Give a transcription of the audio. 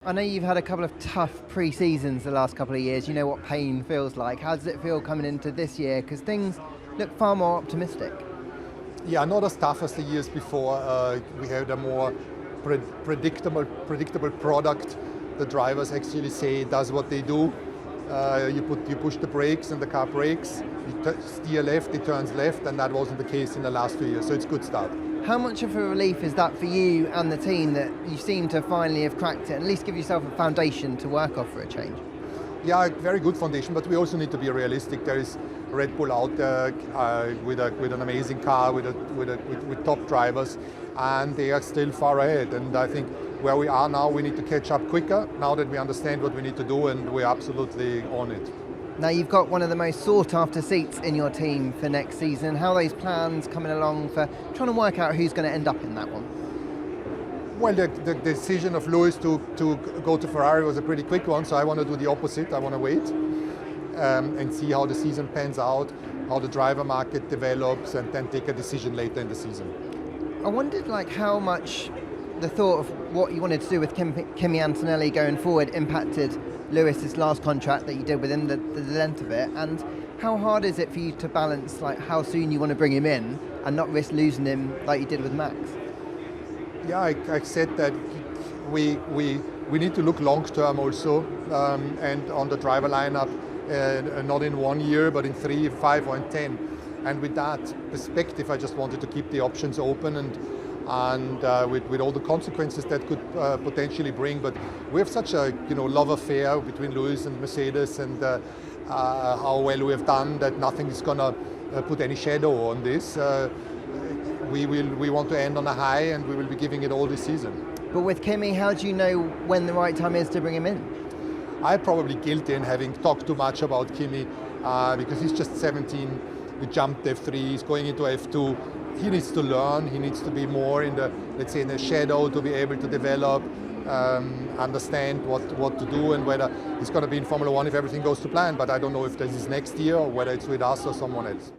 I know you've had a couple of tough pre-seasons the last couple of years. You know what pain feels like. How does it feel coming into this year? Because things look far more optimistic. Yeah, not as tough as the years before. We had a more predictable product. The drivers actually say it does what they do. You push the brakes and the car brakes. You steer left, it turns left, and that wasn't the case in the last few years. So it's a good start. How much of a relief is that for you and the team that you seem to finally have cracked it and at least give yourself a foundation to work off for a change? Yeah, a very good foundation, but we also need to be realistic. There is Red Bull out there with an amazing car, with top drivers, and they are still far ahead. And I think where we are now, we need to catch up quicker now that we understand what we need to do, and we're absolutely on it. Now you've got one of the most sought-after seats in your team for next season. How are those plans coming along for trying to work out who's going to end up in that one? Well, the decision of Lewis to go to Ferrari was a pretty quick one, so I want to do the opposite. I want to wait and see how the season pans out, how the driver market develops, and then take a decision later in the season. I wondered how much the thought of what you wanted to do with Kimi Antonelli going forward impacted Lewis's last contract that you did with him, the length of it, and how hard is it for you to balance how soon you want to bring him in and not risk losing him like you did with Max? Yeah, I said that we need to look long term also, and on the driver lineup, not in 1 year, but in 3, 5, or in 10. And with that perspective, I just wanted to keep the options open and with all the consequences that could potentially bring. But we have such a love affair between Lewis and Mercedes, and how well we have done, that nothing is going to put any shadow on this. We want to end on a high, and we will be giving it all this season. But with Kimi, how do you know when the right time is to bring him in? I'm probably guilty in having talked too much about Kimi because he's just 17. We jumped F3, he's going into F2. He needs to learn, he needs to be more in the, let's say, in the shadow to be able to develop, understand what to do, and whether he's going to be in Formula One if everything goes to plan. But I don't know if this is next year or whether it's with us or someone else.